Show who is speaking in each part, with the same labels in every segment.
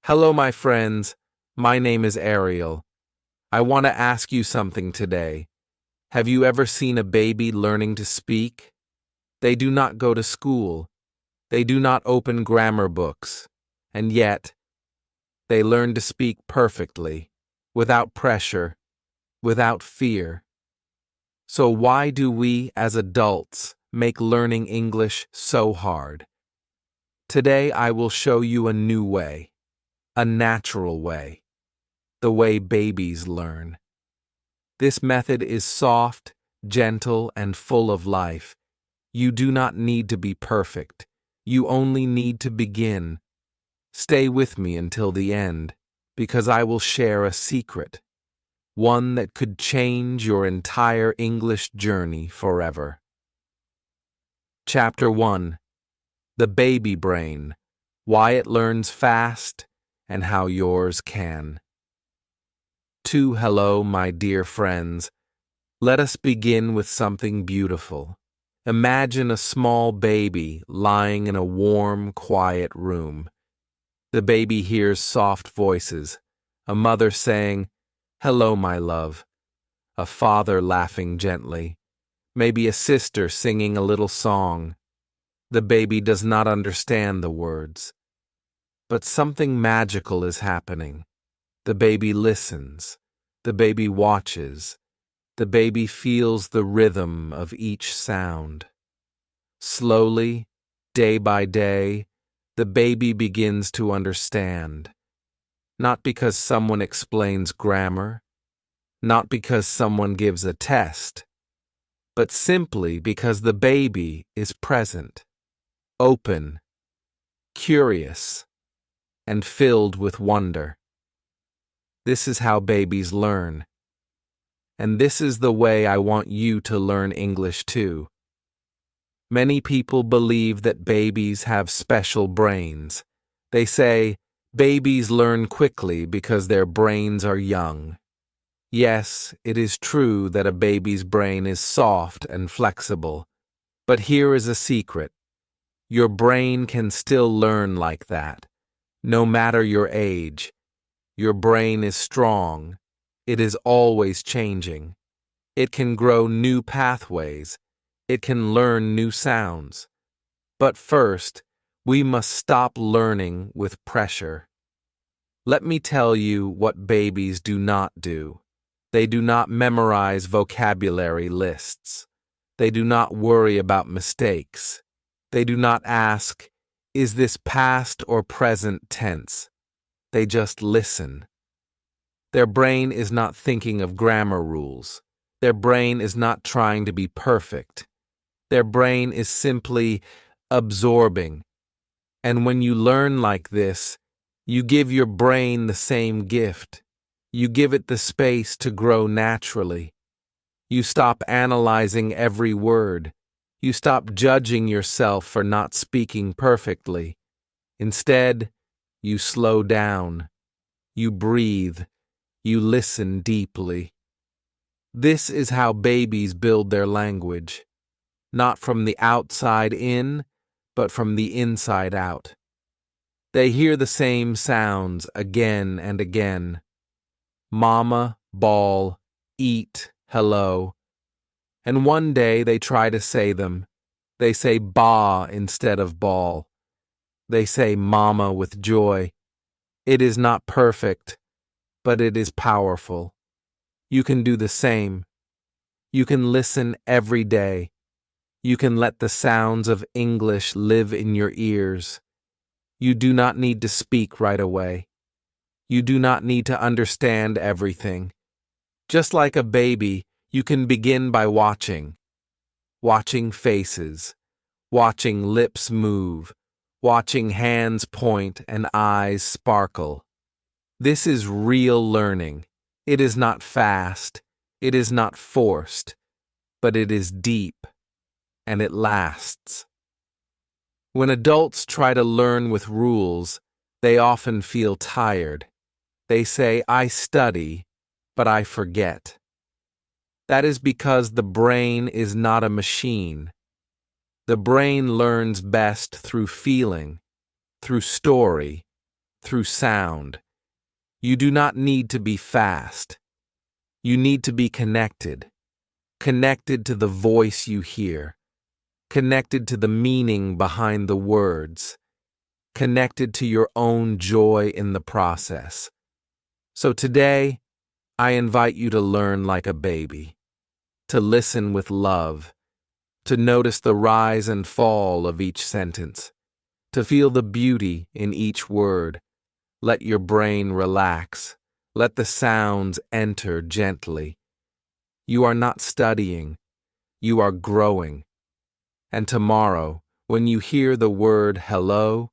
Speaker 1: Hello, my friends. My name is Ariel. I want to ask you something today. Have you ever seen a baby learning to speak? They do not go to school. They do not open grammar books. And yet, they learn to speak perfectly, without pressure, without fear. So why do we, as adults, make learning English so hard? Today I will show you a new way, a natural way, the way babies learn. This method is soft, gentle, and full of life. You do not need to be perfect. You only need to begin. Stay with me until the end, because I will share a secret, one that could change your entire English journey forever. Chapter 1: The Baby Brain, Why It Learns Fast, and How Yours Can. Hello, my dear friends. Let us begin with something beautiful. Imagine a small baby lying in a warm, quiet room. The baby hears soft voices, a mother saying, "Hello, my love," a father laughing gently, maybe a sister singing a little song. The baby does not understand the words. But something magical is happening. The baby listens. The baby watches. The baby feels the rhythm of each sound. Slowly, day by day, the baby begins to understand. Not because someone explains grammar, not because someone gives a test, but simply because the baby is present, open, curious, and filled with wonder. This is how babies learn. And this is the way I want you to learn English too. Many people believe that babies have special brains. They say babies learn quickly because their brains are young. Yes, it is true that a baby's brain is soft and flexible. But here is a secret. Your brain can still learn like that, no matter your age. Your brain is strong. It is always changing. It can grow new pathways. It can learn new sounds. But first, we must stop learning with pressure. Let me tell you what babies do not do. They do not memorize vocabulary lists. They do not worry about mistakes. They do not ask, "Is this past or present tense?" They just listen. Their brain is not thinking of grammar rules. Their brain is not trying to be perfect. Their brain is simply absorbing. And when you learn like this, you give your brain the same gift. You give it the space to grow naturally. You stop analyzing every word. You stop judging yourself for not speaking perfectly. Instead, you slow down. You breathe. You listen deeply. This is how babies build their language. Not from the outside in, but from the inside out. They hear the same sounds again and again. Mama, ball, eat, hello. And one day they try to say them. They say ba instead of ball. They say mama with joy. It is not perfect, but it is powerful. You can do the same. You can listen every day. You can let the sounds of English live in your ears. You do not need to speak right away. You do not need to understand everything. Just like a baby, you can begin by watching. Watching faces. Watching lips move. Watching hands point and eyes sparkle. This is real learning. It is not fast. It is not forced. But it is deep. And it lasts. When adults try to learn with rules, they often feel tired. They say, "I study, but I forget." That is because the brain is not a machine. The brain learns best through feeling, through story, through sound. You do not need to be fast. You need to be connected. Connected to the voice you hear. Connected to the meaning behind the words. Connected to your own joy in the process. So today, I invite you to learn like a baby, to listen with love, to notice the rise and fall of each sentence, to feel the beauty in each word. Let your brain relax. Let the sounds enter gently. You are not studying. You are growing. And tomorrow, when you hear the word hello,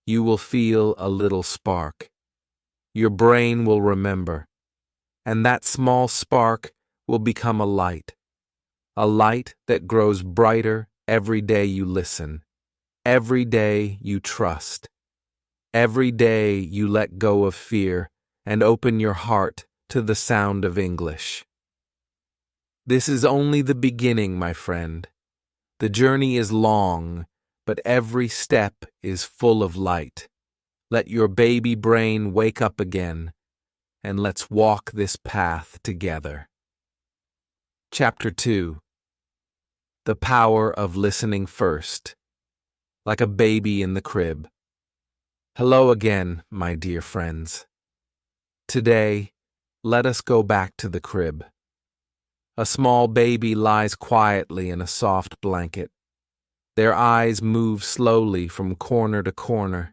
Speaker 1: you will feel a little spark. Your brain will remember. And that small spark will become a light that grows brighter every day you listen, every day you trust, every day you let go of fear and open your heart to the sound of English. This is only the beginning, my friend. The journey is long, but every step is full of light. Let your baby brain wake up again, and let's walk this path together. Chapter 2. The Power of Listening First. Like a baby in the crib. Hello again, my dear friends. Today, let us go back to the crib. A small baby lies quietly in a soft blanket. Their eyes move slowly from corner to corner.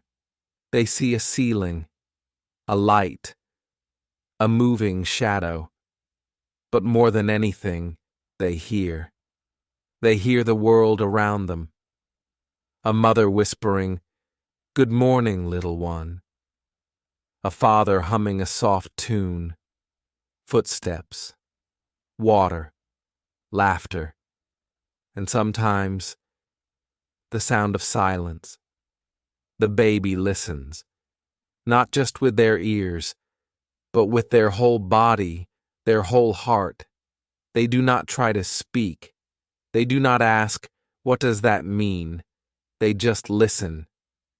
Speaker 1: They see a ceiling, a light, a moving shadow. But more than anything, they hear. They hear the world around them. A mother whispering, "Good morning, little one." A father humming a soft tune. Footsteps, water, laughter, and sometimes the sound of silence. The baby listens, not just with their ears, but with their whole body, their whole heart. They do not try to speak. They do not ask, "What does that mean?" They just listen,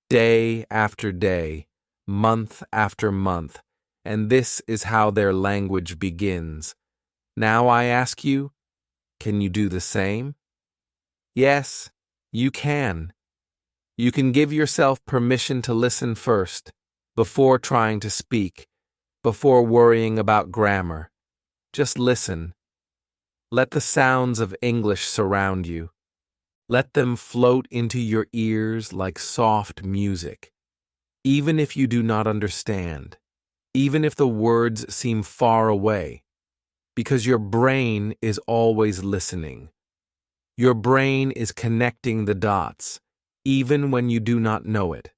Speaker 1: day after day, month after month, and this is how their language begins. Now I ask you, can you do the same? Yes, you can. You can give yourself permission to listen first, before trying to speak, before worrying about grammar. Just listen. Let the sounds of English surround you. Let them float into your ears like soft music. Even if you do not understand, even if the words seem far away, because your brain is always listening. Your brain is connecting the dots, even when you do not know it.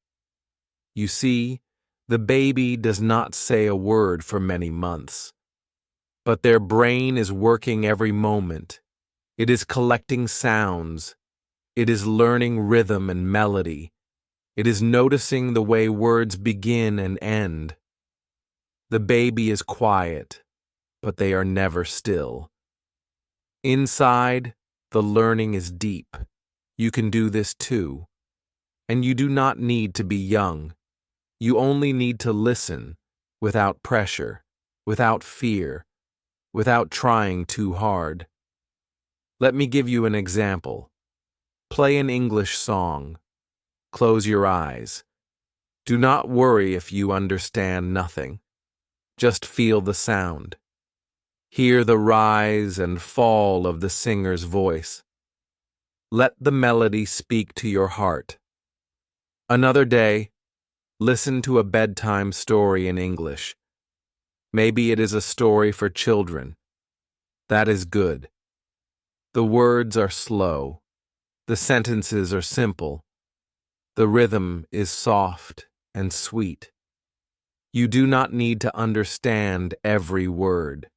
Speaker 1: You see, the baby does not say a word for many months, but their brain is working every moment. It is collecting sounds. It is learning rhythm and melody. It is noticing the way words begin and end. The baby is quiet, but they are never still. Inside, the learning is deep. You can do this too. And you do not need to be young. You only need to listen, without pressure, without fear, without trying too hard. Let me give you an example. Play an English song. Close your eyes. Do not worry if you understand nothing. Just feel the sound. Hear the rise and fall of the singer's voice. Let the melody speak to your heart. Another day, listen to a bedtime story in English. Maybe it is a story for children. That is good. The words are slow. The sentences are simple. The rhythm is soft and sweet. You do not need to understand every word.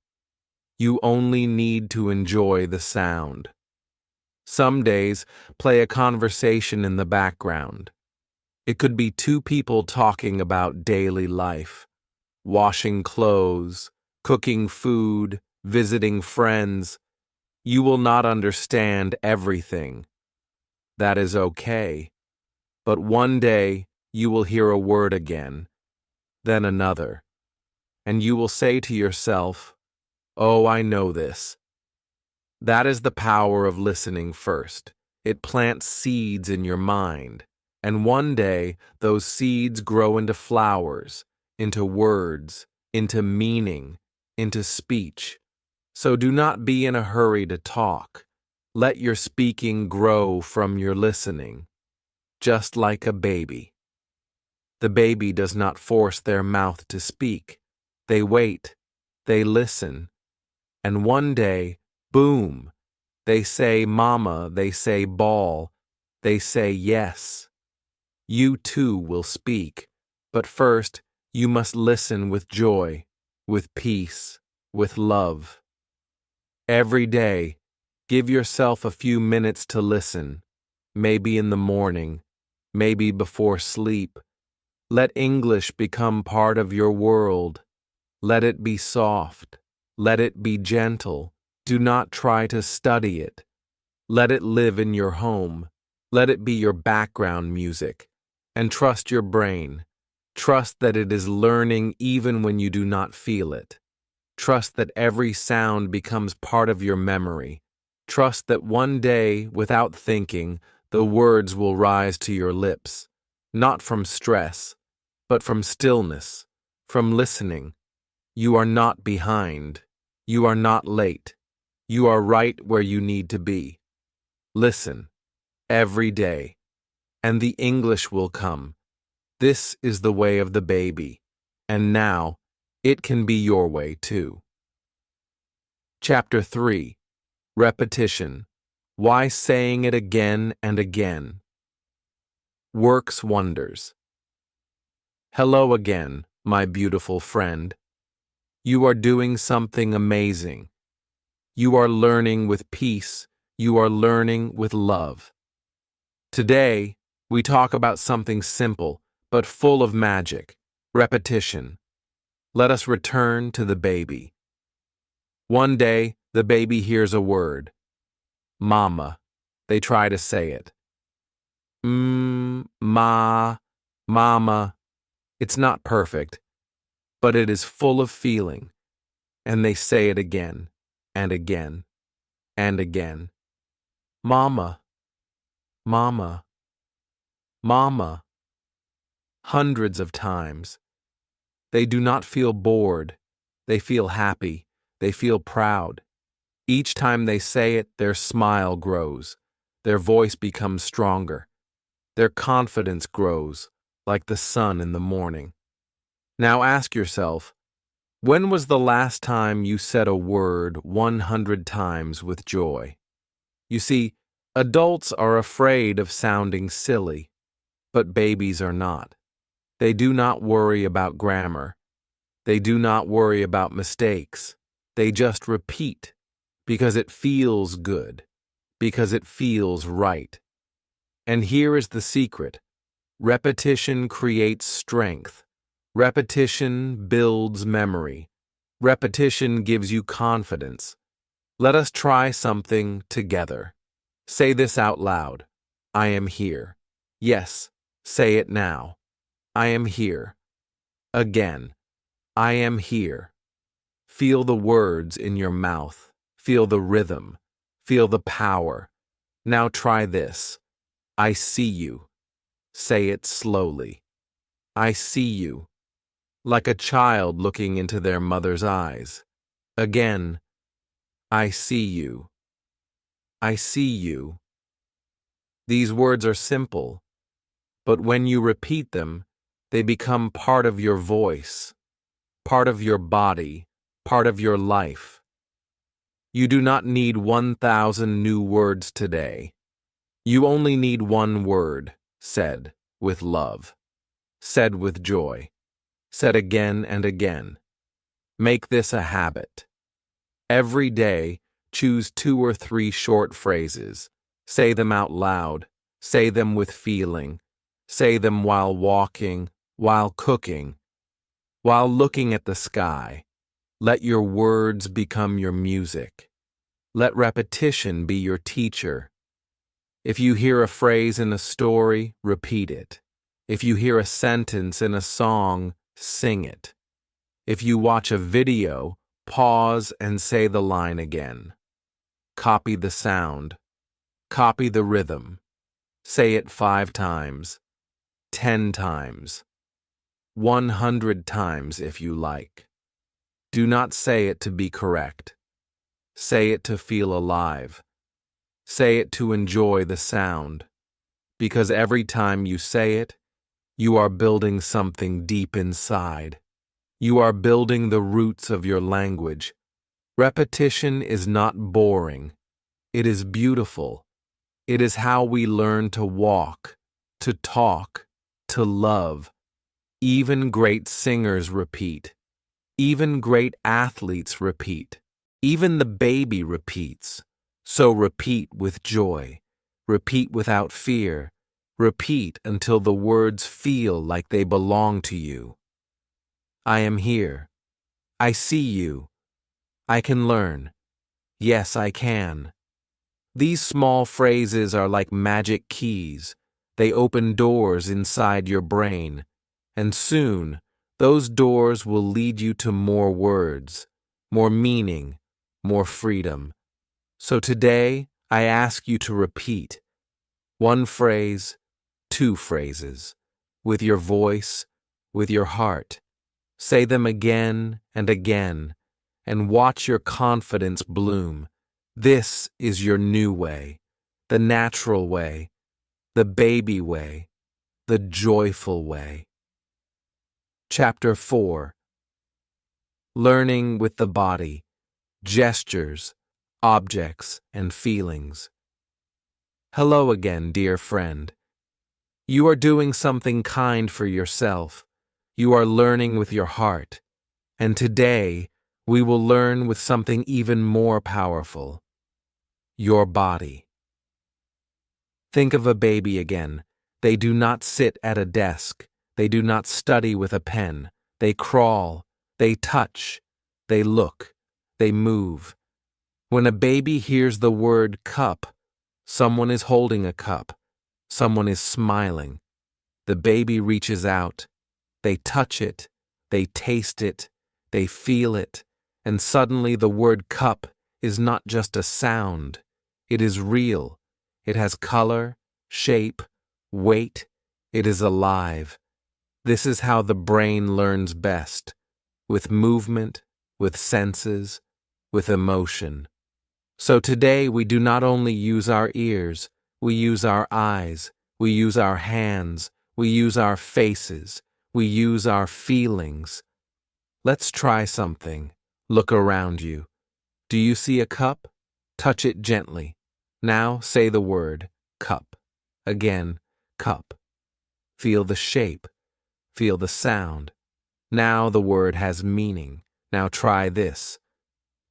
Speaker 1: You only need to enjoy the sound. Some days, play a conversation in the background. It could be two people talking about daily life, washing clothes, cooking food, visiting friends. You will not understand everything. That is okay. But one day, you will hear a word again, then another. And you will say to yourself, "Oh, I know this." That is the power of listening first. It plants seeds in your mind, and one day those seeds grow into flowers, into words, into meaning, into speech. So do not be in a hurry to talk. Let your speaking grow from your listening, just like a baby. The baby does not force their mouth to speak. They wait, they listen, and one day, boom, they say mama, they say ball, they say yes. You too will speak, but first you must listen with joy, with peace, with love. Every day, give yourself a few minutes to listen, maybe in the morning, maybe before sleep. Let English become part of your world. Let it be soft. Let it be gentle. Do not try to study it. Let it live in your home. Let it be your background music. And trust your brain. Trust that it is learning even when you do not feel it. Trust that every sound becomes part of your memory. Trust that one day, without thinking, the words will rise to your lips, not from stress, but from stillness, from listening. You are not behind. You are not late. You are right where you need to be. Listen, every day, and the English will come. This is the way of the baby, and now it can be your way too. Chapter 3. Repetition. Why saying it again and again works wonders. Hello again, my beautiful friend. You are doing something amazing. You are learning with peace. You are learning with love. Today, we talk about something simple, but full of magic, repetition. Let us return to the baby. One day, the baby hears a word. Mama. They try to say it. Ma, mama. It's not perfect, but it is full of feeling. And they say it again, and again, and again. Mama, mama, mama. Hundreds of times. They do not feel bored. They feel happy. They feel proud. Each time they say it, their smile grows. Their voice becomes stronger. Their confidence grows, like the sun in the morning. Now ask yourself, when was the last time you said a word 100 times with joy? You see, adults are afraid of sounding silly, but babies are not. They do not worry about grammar. They do not worry about mistakes. They just repeat, because it feels good, because it feels right. And here is the secret. Repetition creates strength. Repetition builds memory. Repetition gives you confidence. Let us try something together. Say this out loud. I am here. Yes, say it now. I am here. Again. I am here. Feel the words in your mouth. Feel the rhythm. Feel the power. Now try this. I see you. Say it slowly. I see you. Like a child looking into their mother's eyes. Again. I see you. I see you. These words are simple, but when you repeat them, they become part of your voice, part of your body, part of your life. You do not need 1,000 new words today. You only need one word, said with love, said with joy, said again and again. Make this a habit. Every day, choose 2 or 3 short phrases. Say them out loud. Say them with feeling. Say them while walking, while cooking, while looking at the sky. Let your words become your music. Let repetition be your teacher. If you hear a phrase in a story, repeat it. If you hear a sentence in a song, Sing it. If you watch a video, pause and say the line again. Copy the sound. Copy the rhythm. Say it 5 times, 10 times, 100 times if you like. Do not say it to be correct. Say it to feel alive. Say it to enjoy the sound. Because every time you say it, you are building something deep inside. You are building the roots of your language. Repetition is not boring. It is beautiful. It is how we learn to walk, to talk, to love. Even great singers repeat. Even great athletes repeat. Even the baby repeats. So repeat with joy. Repeat without fear. Repeat until the words feel like they belong to you. I am here. I see you. I can learn. Yes, I can. These small phrases are like magic keys. They open doors inside your brain. And soon, those doors will lead you to more words, more meaning, more freedom. So today, I ask you to repeat 1 phrase, 2 phrases, with your voice, with your heart. Say them again and again, and watch your confidence bloom. This is your new way, the natural way, the baby way, the joyful way. Chapter 4. Learning with the body, gestures, objects, and feelings. Hello again, dear friend. You are doing something kind for yourself. You are learning with your heart. And today, we will learn with something even more powerful. Your body. Think of a baby again. They do not sit at a desk. They do not study with a pen. They crawl. They touch. They look. They move. When a baby hears the word cup, someone is holding a cup. Someone is smiling. The baby reaches out. They touch it. They taste it. They feel it. And suddenly the word cup is not just a sound. It is real. It has color, shape, weight. It is alive. This is how the brain learns best. With movement, with senses, with emotion. So today we do not only use our ears, we use our eyes, we use our hands, we use our faces, we use our feelings. Let's try something. Look around you. Do you see a cup? Touch it gently. Now say the word, cup. Again, cup. Feel the shape. Feel the sound. Now the word has meaning. Now try this.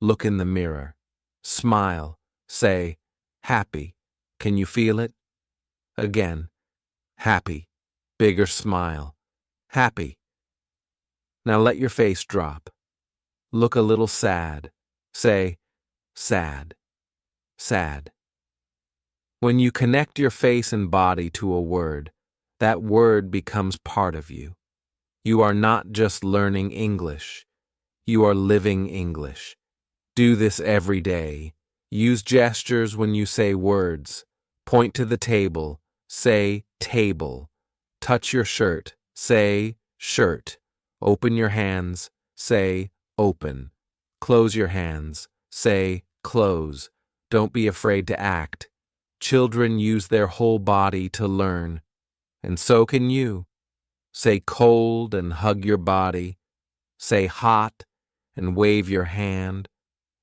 Speaker 1: Look in the mirror. Smile. Say, happy. Can you feel it? Again, happy. Bigger smile. Happy. Now let your face drop. Look a little sad. Say, sad. Sad. When you connect your face and body to a word, that word becomes part of you. You are not just learning English. You are living English. Do this every day. Use gestures when you say words. Point to the table. Say table. Touch your shirt. Say shirt. Open your hands. Say open. Close your hands. Say close. Don't be afraid to act. Children use their whole body to learn. And so can you. Say cold and hug your body. Say hot and wave your hand.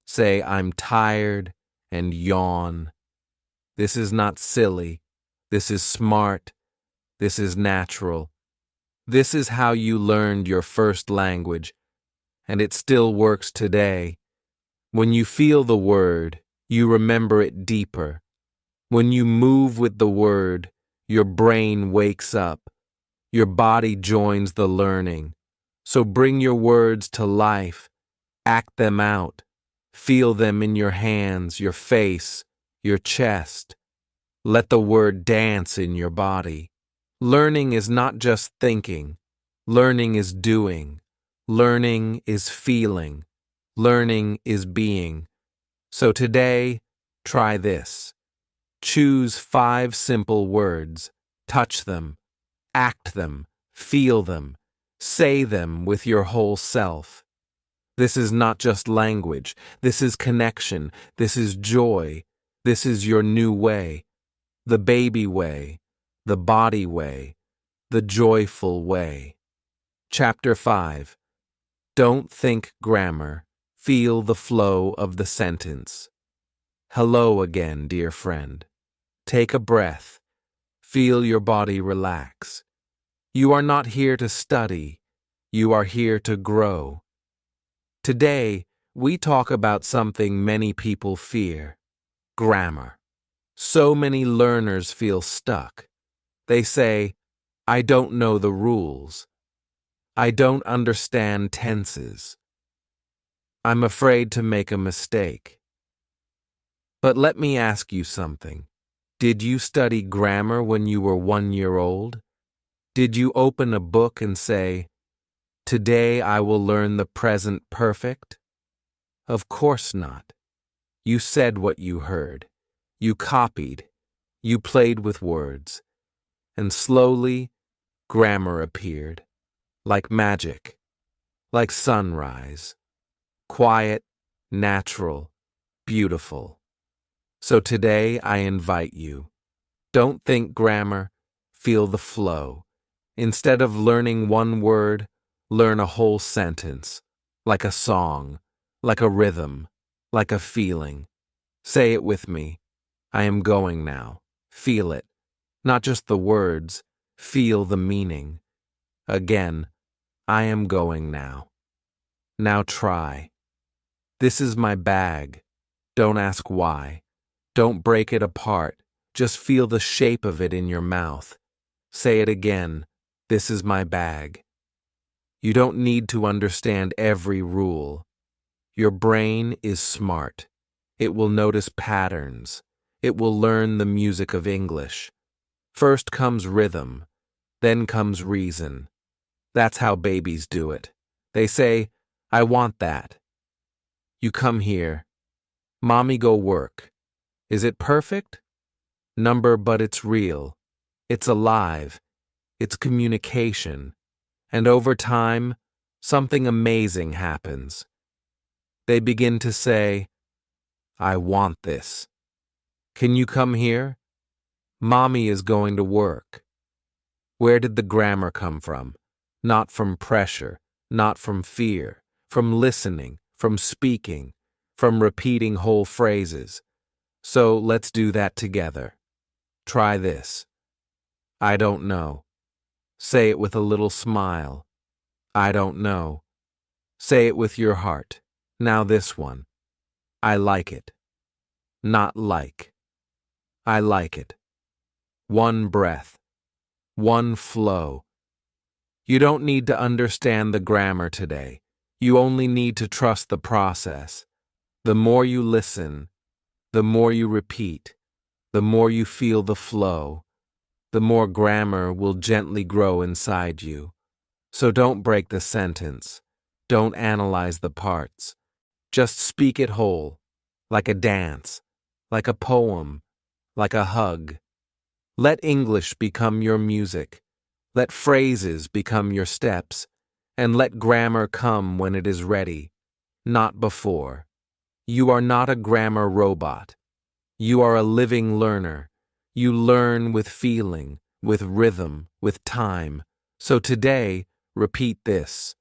Speaker 1: Say I'm tired and yawn. This is not silly. This is smart. This is natural. This is how you learned your first language, and it still works today. When you feel the word, you remember it deeper. When you move with the word, your brain wakes up. Your body joins the learning. So bring your words to life. Act them out. Feel them in your hands, your face, your chest. Let the word dance in your body. Learning is not just thinking. Learning is doing. Learning is feeling. Learning is being. So today, try this. Choose 5 simple words. Touch them. Act them. Feel them. Say them with your whole self. This is not just language. This is connection. This is joy. This is your new way. The baby way. The body way. The joyful way. Chapter 5. Don't think grammar. Feel the flow of the sentence. Hello again, dear friend. Take a breath. Feel your body relax. You are not here to study. You are here to grow. Today, we talk about something many people fear: grammar. So many learners feel stuck. They say, I don't know the rules. I don't understand tenses. I'm afraid to make a mistake. But let me ask you something. Did you study grammar when you were 1 year old? Did you open a book and say, Today I will learn the present perfect? Of course not. You said what you heard. You copied. You played with words. And slowly, grammar appeared. Like magic. Like sunrise. Quiet, natural, beautiful. So today I invite you. Don't think grammar. Feel the flow. Instead of learning one word, learn a whole sentence, like a song, like a rhythm, like a feeling. Say it with me. I am going now. Feel it. Not just the words, feel the meaning. Again, I am going now. Now try. This is my bag. Don't ask why. Don't break it apart. Just feel the shape of it in your mouth. Say it again. This is my bag. You don't need to understand every rule. Your brain is smart. It will notice patterns. It will learn the music of English. First comes rhythm, then comes reason. That's how babies do it. They say, I want that. You come here. Mommy go work. Is it perfect? Number, but it's real. It's alive. It's communication. And over time, something amazing happens. They begin to say, I want this. Can you come here? Mommy is going to work. Where did the grammar come from? Not from pressure, not from fear, from listening, from speaking, from repeating whole phrases. So let's do that together. Try this. I don't know. Say it with a little smile. I don't know. Say it with your heart. Now this one. I like it. Not like. I like it. One breath. One flow. You don't need to understand the grammar today. You only need to trust the process. The more you listen, the more you repeat, the more you feel the flow, the more grammar will gently grow inside you. So don't break the sentence. Don't analyze the parts. Just speak it whole, like a dance, like a poem, like a hug. Let English become your music. Let phrases become your steps. And let grammar come when it is ready, not before. You are not a grammar robot. You are a living learner. You learn with feeling, with rhythm, with time. So today, repeat this.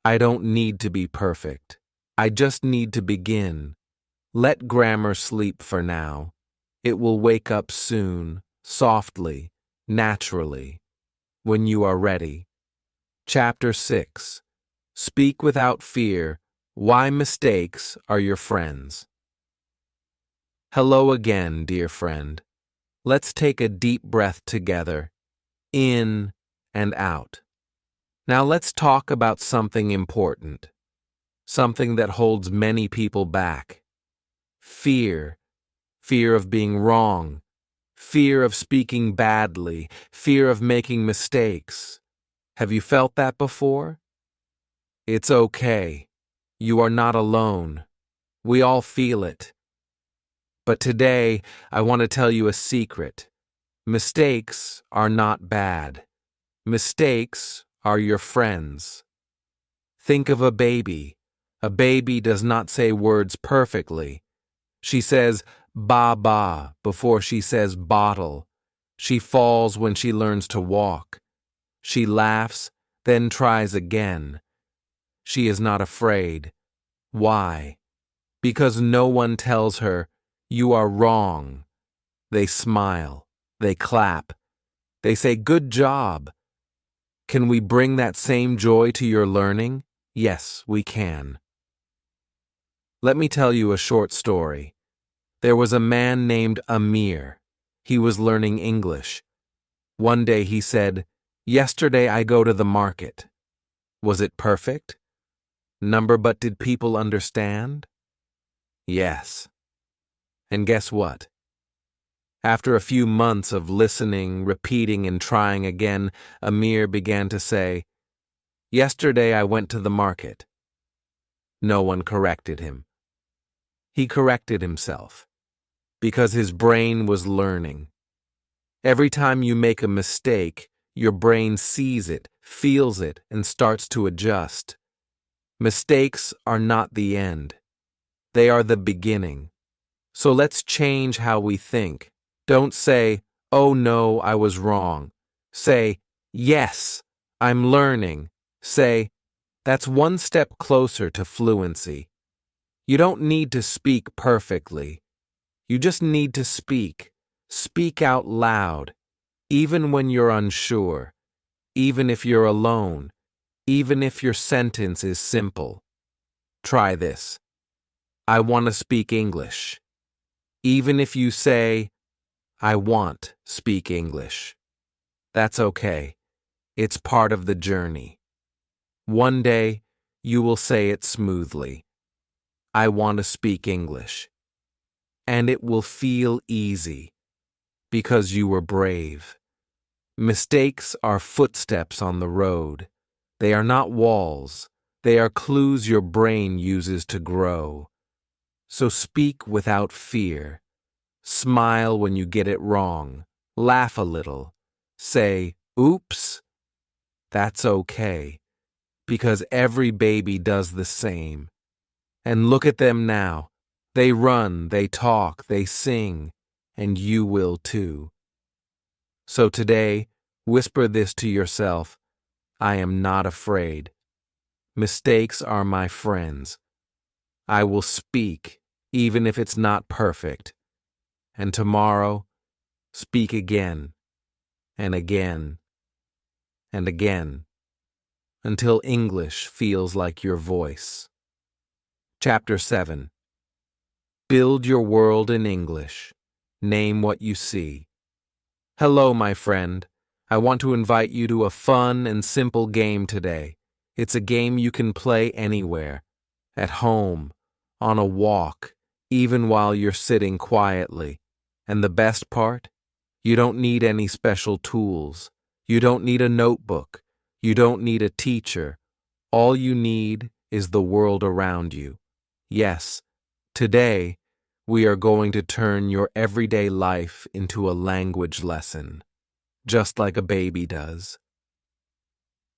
Speaker 1: I don't need to be perfect. I just need to begin. Let grammar sleep for now. It will wake up soon, softly, naturally, when you are ready. Chapter 6. Speak without fear. Why mistakes are your friends. Hello again, dear friend. Let's take a deep breath together, in and out. Now let's talk about something important, something that holds many people back. Fear. Fear of being wrong. Fear of speaking badly. Fear of making mistakes. Have you felt that before? It's okay. You are not alone. We all feel it. But today, I want to tell you a secret. Mistakes are not bad. Mistakes are your friends. Think of a baby. A baby does not say words perfectly. She says ba before she says bottle. She falls when she learns to walk. She laughs, then tries again. She is not afraid. Why? Because no one tells her, "You are wrong." They smile. They clap. They say, "Good job." Can we bring that same joy to your learning? Yes, we can. Let me tell you a short story. There was a man named Amir. He was learning English. One day he said, "Yesterday I go to the market." Was it perfect? But did people understand? Yes. And guess what? After a few months of listening, repeating, and trying again, Amir began to say, "Yesterday I went to the market." No one corrected him. He corrected himself, because his brain was learning. Every time you make a mistake, your brain sees it, feels it, and starts to adjust. Mistakes are not the end. They are the beginning. So let's change how we think. Don't say, "Oh no, I was wrong." Say, "Yes, I'm learning." Say, "That's one step closer to fluency." You don't need to speak perfectly. You just need to speak. Speak out loud, even when you're unsure, even if you're alone, even if your sentence is simple. Try this. I want to speak English. Even if you say, "I want speak English." That's okay. It's part of the journey. One day, you will say it smoothly. I want to speak English. And it will feel easy, because you were brave. Mistakes are footsteps on the road. They are not walls. They are clues your brain uses to grow. So speak without fear. Smile when you get it wrong. Laugh a little. Say, "Oops." That's okay, because every baby does the same. And look at them now. They run, they talk, they sing, and you will too. So today, whisper this to yourself: I am not afraid. Mistakes are my friends. I will speak, even if it's not perfect. And tomorrow, speak again, and again, and again, until English feels like your voice. Chapter 7. Build your world in English. Name what you see. Hello, my friend. I want to invite you to a fun and simple game today. It's a game you can play anywhere. At home, on a walk, even while you're sitting quietly. And the best part? You don't need any special tools. You don't need a notebook. You don't need a teacher. All you need is the world around you. Yes, today, we are going to turn your everyday life into a language lesson, just like a baby does.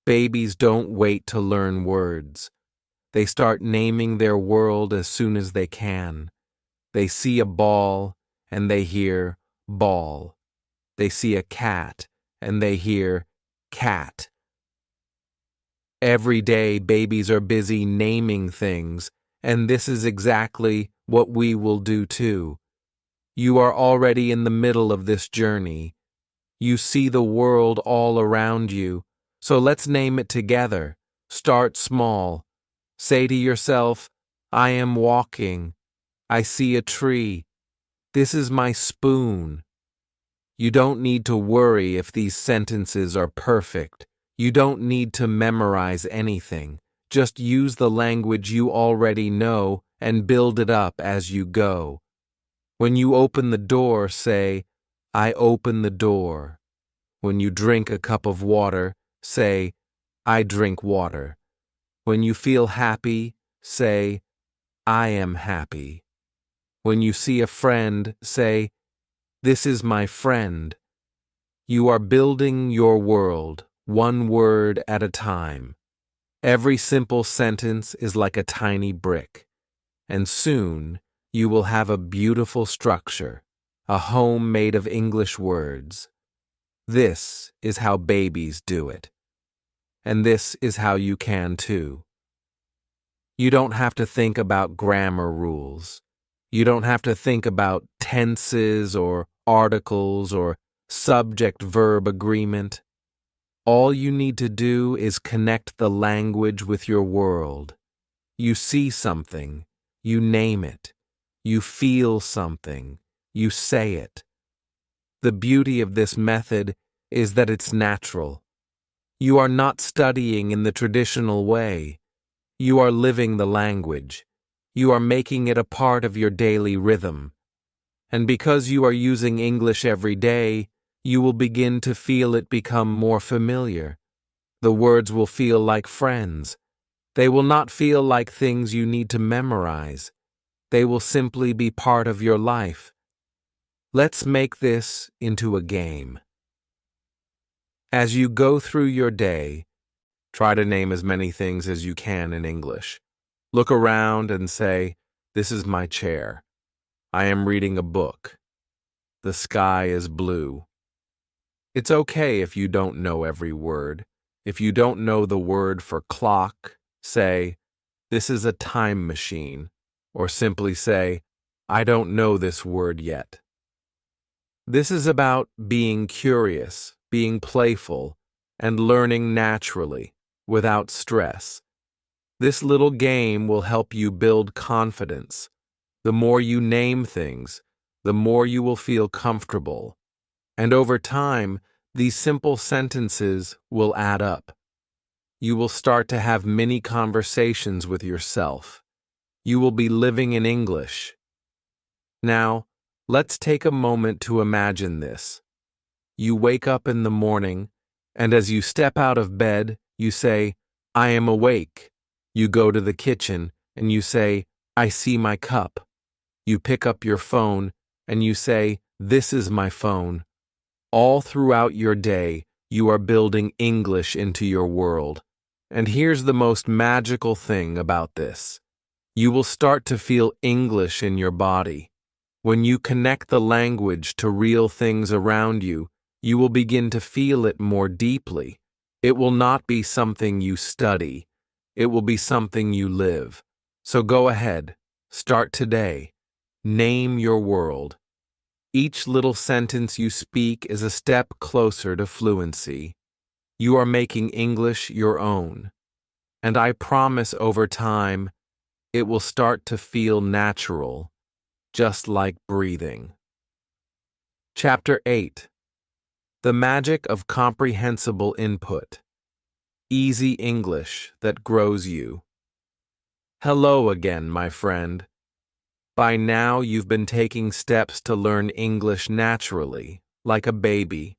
Speaker 1: Babies don't wait to learn words. They start naming their world as soon as they can. They see a ball and they hear ball. They see a cat and they hear cat. Every day, babies are busy naming things, and this is exactly what we will do too. You are already in the middle of this journey. You see the world all around you, so let's name it together. Start small. Say to yourself, I am walking. I see a tree. This is my spoon. You don't need to worry if these sentences are perfect. You don't need to memorize anything. Just use the language you already know and build it up as you go. When you open the door, say, I open the door. When you drink a cup of water, say, I drink water. When you feel happy, say, I am happy. When you see a friend, say, this is my friend. You are building your world, one word at a time. Every simple sentence is like a tiny brick, and soon you will have a beautiful structure, a home made of English words. This is how babies do it. And this is how you can too. You don't have to think about grammar rules. You don't have to think about tenses or articles or subject-verb agreement. All you need to do is connect the language with your world. You see something, you name it. You feel something, you say it. The beauty of this method is that it's natural. You are not studying in the traditional way. You are living the language. You are making it a part of your daily rhythm. And because you are using English every day, you will begin to feel it become more familiar. The words will feel like friends. They will not feel like things you need to memorize. They will simply be part of your life. Let's make this into a game. As you go through your day, try to name as many things as you can in English. Look around and say, this is my chair. I am reading a book. The sky is blue. It's okay if you don't know every word. If you don't know the word for clock, say, this is a time machine, or simply say, I don't know this word yet. This is about being curious, being playful, and learning naturally, without stress. This little game will help you build confidence. The more you name things, the more you will feel comfortable. And over time, these simple sentences will add up. You will start to have mini conversations with yourself. You will be living in English. Now, let's take a moment to imagine this. You wake up in the morning, and as you step out of bed, you say, I am awake. You go to the kitchen, and you say, I see my cup. You pick up your phone, and you say, this is my phone. All throughout your day, you are building English into your world. And here's the most magical thing about this. You will start to feel English in your body. When you connect the language to real things around you, you will begin to feel it more deeply. It will not be something you study. It will be something you live. So go ahead. Start today. Name your world. Each little sentence you speak is a step closer to fluency. You are making English your own. And I promise over time, it will start to feel natural, just like breathing. Chapter 8. The Magic of Comprehensible Input. Easy English that grows you. Hello again, my friend. By now, you've been taking steps to learn English naturally, like a baby.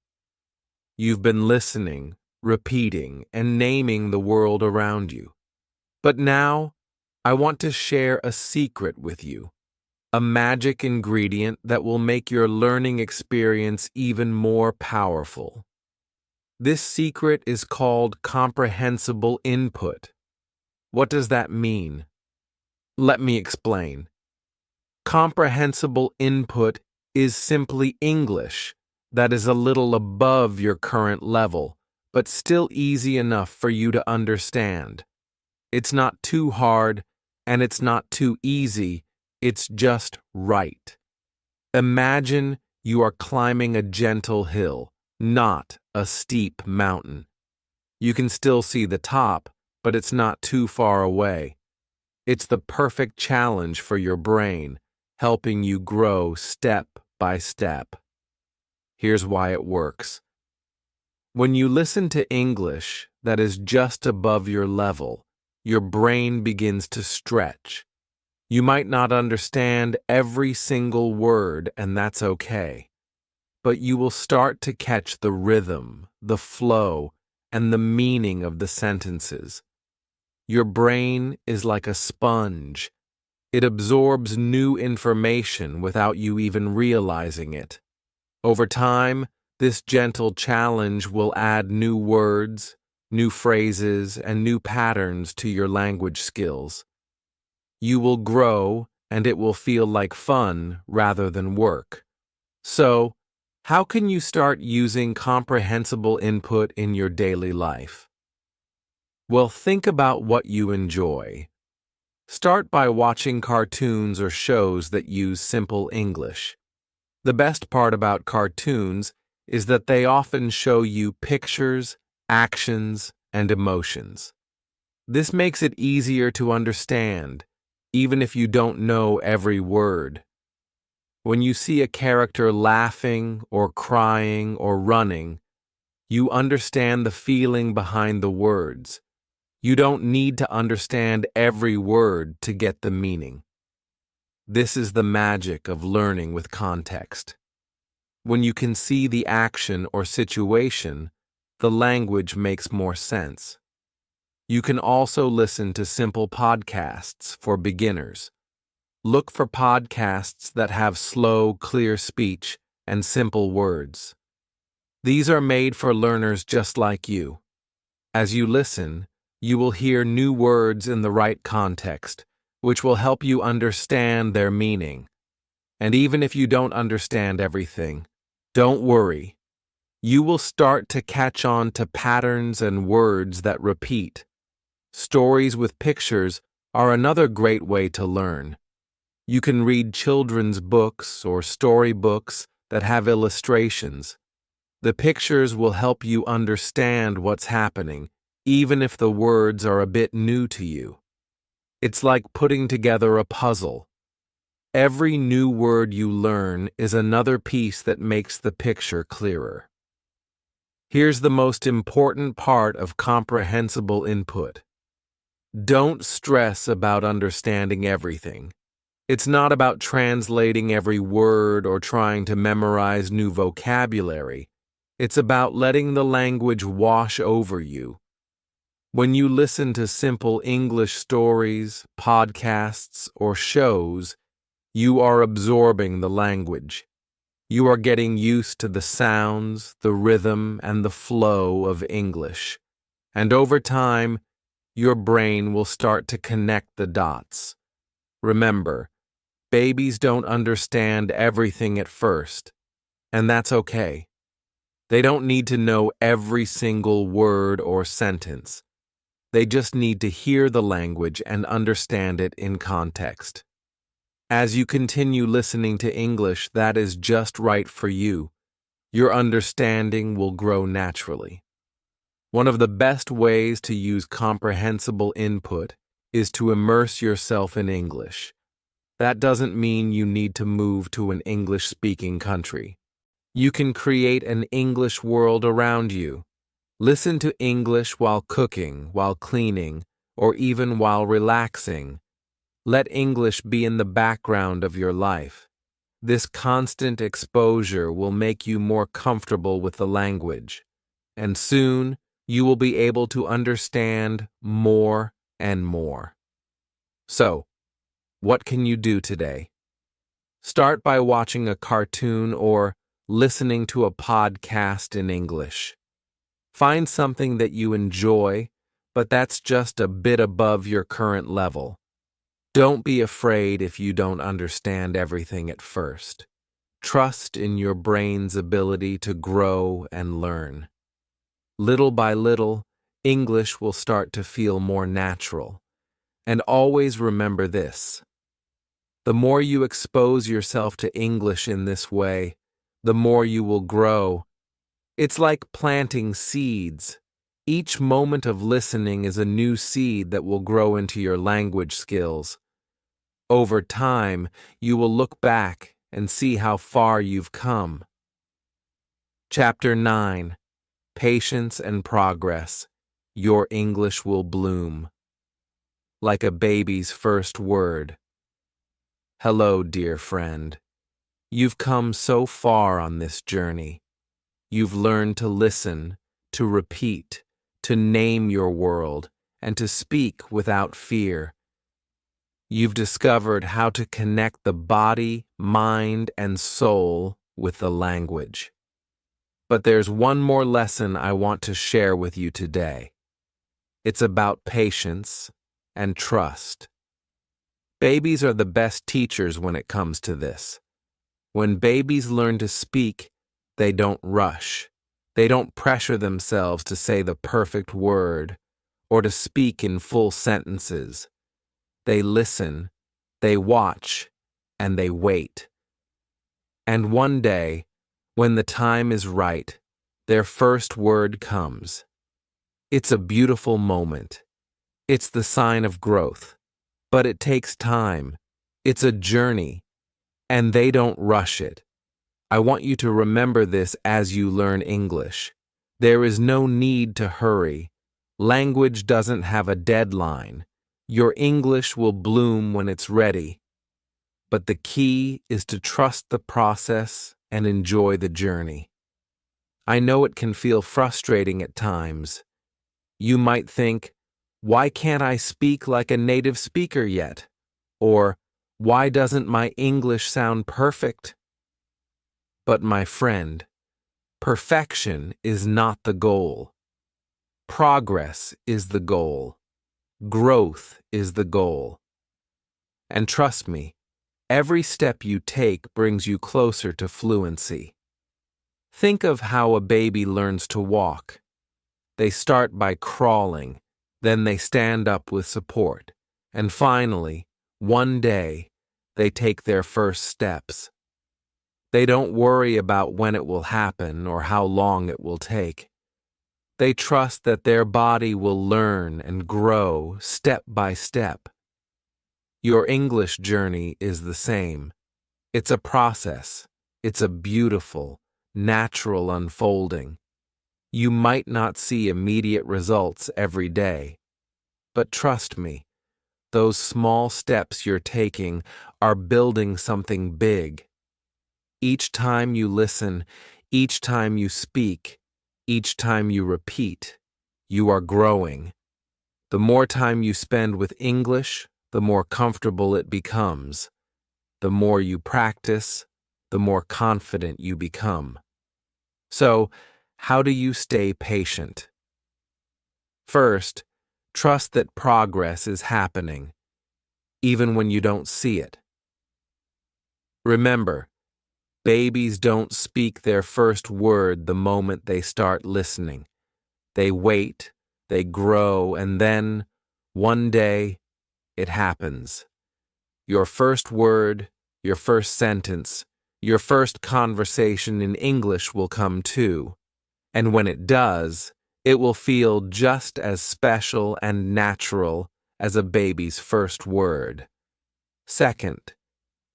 Speaker 1: You've been listening, repeating, and naming the world around you. But now, I want to share a secret with you, a magic ingredient that will make your learning experience even more powerful. This secret is called comprehensible input. What does that mean? Let me explain. Comprehensible input is simply English that is a little above your current level, but still easy enough for you to understand. It's not too hard, and it's not too easy, it's just right. Imagine you are climbing a gentle hill, not a steep mountain. You can still see the top, but it's not too far away. It's the perfect challenge for your brain, helping you grow step by step. Here's why it works. When you listen to English that is just above your level, your brain begins to stretch. You might not understand every single word, and that's okay. But you will start to catch the rhythm, the flow, and the meaning of the sentences. Your brain is like a sponge. It absorbs new information without you even realizing it. Over time, this gentle challenge will add new words, new phrases, and new patterns to your language skills. You will grow, and it will feel like fun rather than work. So, how can you start using comprehensible input in your daily life? Well, think about what you enjoy. Start by watching cartoons or shows that use simple English. The best part about cartoons is that they often show you pictures, actions, and emotions. This makes it easier to understand, even if you don't know every word. When you see a character laughing or crying or running, you understand the feeling behind the words. You don't need to understand every word to get the meaning. This is the magic of learning with context. When you can see the action or situation, the language makes more sense. You can also listen to simple podcasts for beginners. Look for podcasts that have slow, clear speech and simple words. These are made for learners just like you. As you listen, you will hear new words in the right context, which will help you understand their meaning. And even if you don't understand everything, don't worry. You will start to catch on to patterns and words that repeat. Stories with pictures are another great way to learn. You can read children's books or storybooks that have illustrations. The pictures will help you understand what's happening, even if the words are a bit new to you. It's like putting together a puzzle. Every new word you learn is another piece that makes the picture clearer. Here's the most important part of comprehensible input. Don't stress about understanding everything. It's not about translating every word or trying to memorize new vocabulary. It's about letting the language wash over you. When you listen to simple English stories, podcasts, or shows, you are absorbing the language. You are getting used to the sounds, the rhythm, and the flow of English. And over time, your brain will start to connect the dots. Remember, babies don't understand everything at first, and that's okay. They don't need to know every single word or sentence. They just need to hear the language and understand it in context. As you continue listening to English that is just right for you, your understanding will grow naturally. One of the best ways to use comprehensible input is to immerse yourself in English. That doesn't mean you need to move to an English-speaking country. You can create an English world around you. Listen to English while cooking, while cleaning, or even while relaxing. Let English be in the background of your life. This constant exposure will make you more comfortable with the language, and soon you will be able to understand more and more. So, what can you do today? Start by watching a cartoon or listening to a podcast in English. Find something that you enjoy, but that's just a bit above your current level. Don't be afraid if you don't understand everything at first. Trust in your brain's ability to grow and learn. Little by little, English will start to feel more natural. And always remember this: the more you expose yourself to English in this way, the more you will grow. It's like planting seeds. Each moment of listening is a new seed that will grow into your language skills. Over time, you will look back and see how far you've come. Chapter 9. Patience and Progress. Your English will bloom. Like a baby's first word. Hello, dear friend. You've come so far on this journey. You've learned to listen, to repeat, to name your world, and to speak without fear. You've discovered how to connect the body, mind, and soul with the language. But there's one more lesson I want to share with you today. It's about patience and trust. Babies are the best teachers when it comes to this. When babies learn to speak, they don't rush. They don't pressure themselves to say the perfect word or to speak in full sentences. They listen, they watch, and they wait. And one day, when the time is right, their first word comes. It's a beautiful moment. It's the sign of growth. But it takes time. It's a journey. And they don't rush it. I want you to remember this as you learn English. There is no need to hurry. Language doesn't have a deadline. Your English will bloom when it's ready. But the key is to trust the process and enjoy the journey. I know it can feel frustrating at times. You might think, why can't I speak like a native speaker yet? Or, why doesn't my English sound perfect? But my friend, perfection is not the goal. Progress is the goal. Growth is the goal. And trust me, every step you take brings you closer to fluency. Think of how a baby learns to walk. They start by crawling, then they stand up with support, and finally, one day, they take their first steps. They don't worry about when it will happen or how long it will take. They trust that their body will learn and grow step by step. Your English journey is the same. It's a process. It's a beautiful, natural unfolding. You might not see immediate results every day, but trust me, those small steps you're taking are building something big. Each time you listen, each time you speak, each time you repeat, you are growing. The more time you spend with English, the more comfortable it becomes. The more you practice, the more confident you become. So, how do you stay patient? First, trust that progress is happening, even when you don't see it. Remember, babies don't speak their first word the moment they start listening. They wait, they grow, and then, one day, it happens. Your first word, your first sentence, your first conversation in English will come too. And when it does, it will feel just as special and natural as a baby's first word. Second,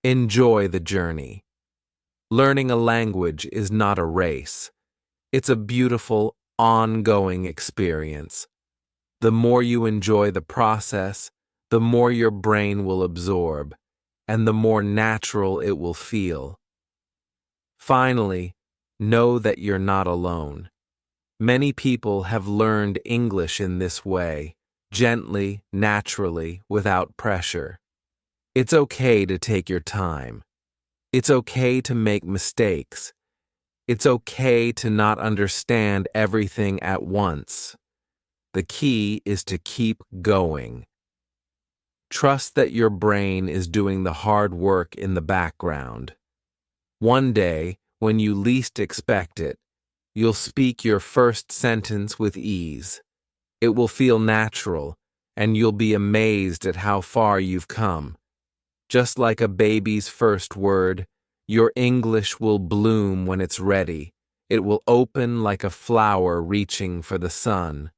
Speaker 1: enjoy the journey. Learning a language is not a race. It's a beautiful, ongoing experience. The more you enjoy the process, the more your brain will absorb, and the more natural it will feel. Finally, know that you're not alone. Many people have learned English in this way, gently, naturally, without pressure. It's okay to take your time. It's okay to make mistakes. It's okay to not understand everything at once. The key is to keep going. Trust that your brain is doing the hard work in the background. One day, when you least expect it, you'll speak your first sentence with ease. It will feel natural, and you'll be amazed at how far you've come. Just like a baby's first word, your English will bloom when it's ready. It will open like a flower reaching for the sun.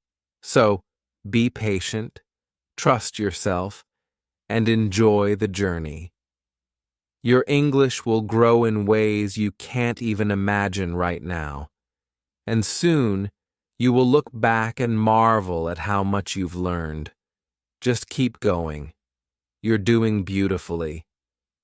Speaker 1: So, be patient, trust yourself, and enjoy the journey. Your English will grow in ways you can't even imagine right now. And soon, you will look back and marvel at how much you've learned. Just keep going. You're doing beautifully.